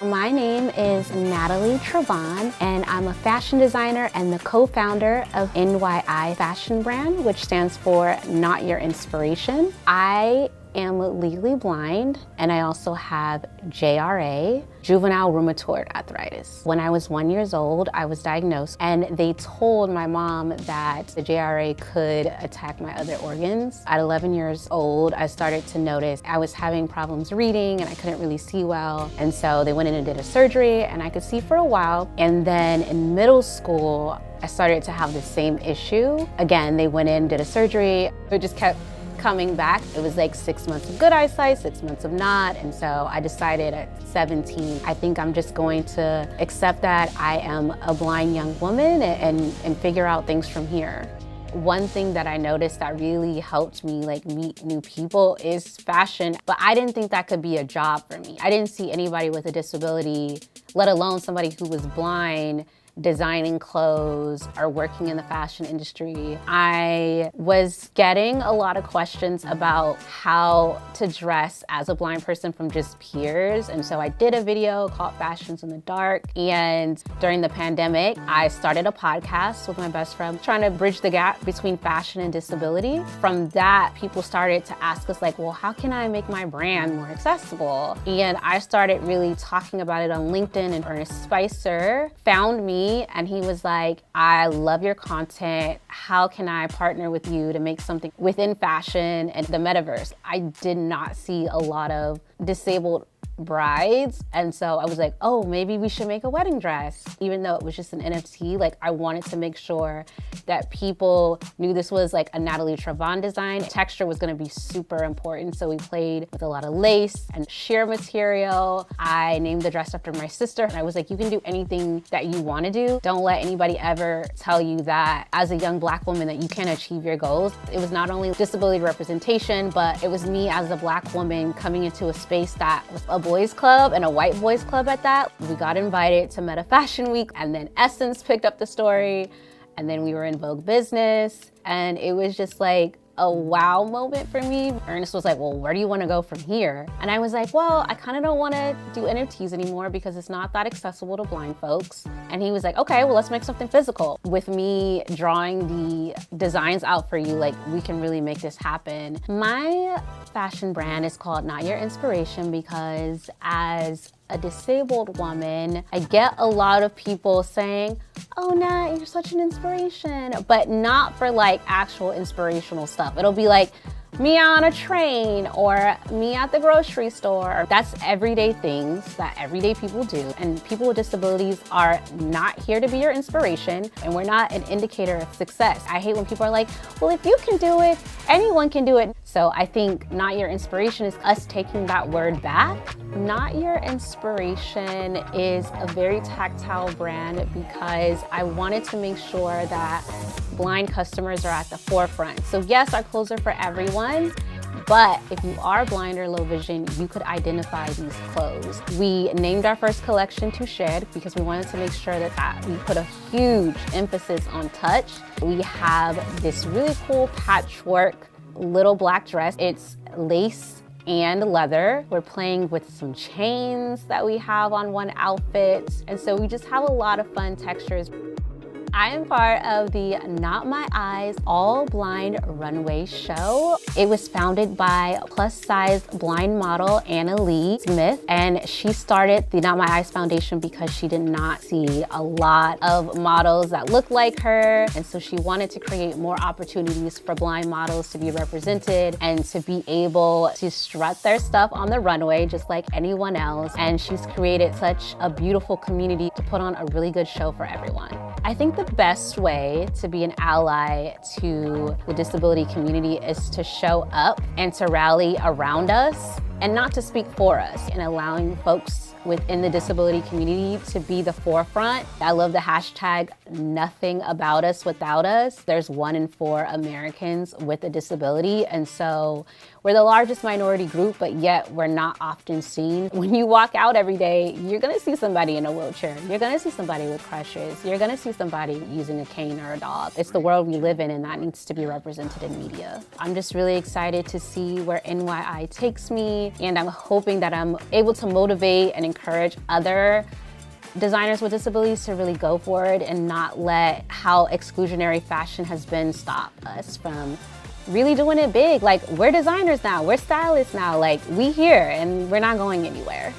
My name is Natalie Trevonne, and I'm a fashion designer and the co-founder of NYI Fashion Brand, which stands for Not Your Inspiration. I am legally blind, and I also have JRA, Juvenile Rheumatoid Arthritis. When I was 1 year old, I was diagnosed, and they told my mom that the JRA could attack my other organs. At 11 years old, I started to notice I was having problems reading and I couldn't really see well. And so they went in and did a surgery, and I could see for a while. And then in middle school, I started to have the same issue. Again, they went in, did a surgery. It just kept coming back. It was like 6 months of good eyesight, 6 months of not. And so I decided at 17, I think I'm just going to accept that I am a blind young woman and figure out things from here. One thing that I noticed that really helped me meet new people is fashion, but I didn't think that could be a job for me. I didn't see anybody with a disability, let alone somebody who was blind, designing clothes or working in the fashion industry. I was getting a lot of questions about how to dress as a blind person from just peers. And so I did a video called Fashions in the Dark. And during the pandemic, I started a podcast with my best friend trying to bridge the gap between fashion and disability. From that, people started to ask us well, how can I make my brand more accessible? And I started really talking about it on LinkedIn, and Ernest Spicer found me and he was like, I love your content. How can I partner with you to make something within fashion and the metaverse? I did not see a lot of disabled brides. And so I was like, oh, maybe we should make a wedding dress. Even though it was just an NFT, I wanted to make sure that people knew this was a Natalie Trevonne design. Texture was gonna be super important. So we played with a lot of lace and sheer material. I named the dress after my sister. And I was like, you can do anything that you wanna do. Don't let anybody ever tell you that as a young Black woman that you can't achieve your goals. It was not only disability representation, but it was me as a Black woman coming into a space that was a boys club and a white boys club at that. We got invited to Meta Fashion Week, and then Essence picked up the story, and then we were in Vogue Business, and it was just a wow moment for me. Ernest was like, well, where do you want to go from here? And I was like, well, I kind of don't want to do NFTs anymore because it's not that accessible to blind folks. And he was like, okay, well, let's make something physical. With me drawing the designs out for you, we can really make this happen. My fashion brand is called Not Your Inspiration because as a disabled woman, I get a lot of people saying, oh, Nat, you're such an inspiration, but not for actual inspirational stuff. It'll be me on a train or me at the grocery store. That's everyday things that everyday people do. And people with disabilities are not here to be your inspiration, and we're not an indicator of success. I hate when people are like, well, if you can do it, anyone can do it. So I think Not Your Inspiration is us taking that word back. Not Your Inspiration is a very tactile brand because I wanted to make sure that blind customers are at the forefront. So yes, our clothes are for everyone, but if you are blind or low vision, you could identify these clothes. We named our first collection Touched because we wanted to make sure that we put a huge emphasis on touch. We have this really cool patchwork little black dress. It's lace and leather. We're playing with some chains that we have on one outfit. And so we just have a lot of fun textures. I am part of the Not My Eyes All Blind Runway show. It was founded by plus-size blind model Anna Lee Smith, and she started the Not My Eyes Foundation because she did not see a lot of models that looked like her, and so she wanted to create more opportunities for blind models to be represented and to be able to strut their stuff on the runway just like anyone else. And she's created such a beautiful community to put on a really good show for everyone. I think the best way to be an ally to the disability community is to show up and to rally around us and not to speak for us, and allowing folks within the disability community to be the forefront. I love the hashtag nothing about us without us. There's 1 in 4 Americans with a disability, and so we're the largest minority group, but yet we're not often seen. When you walk out every day, you're gonna see somebody in a wheelchair. You're gonna see somebody with crutches. You're gonna see somebody using a cane or a dog. It's the world we live in, and that needs to be represented in media. I'm just really excited to see where NYI takes me. disability, and I'm hoping that I'm able to motivate and encourage other designers with disabilities to really go for it and not let how exclusionary fashion has been stop us from really doing it big. Like, we're designers now, we're stylists now, like, we here and we're not going anywhere.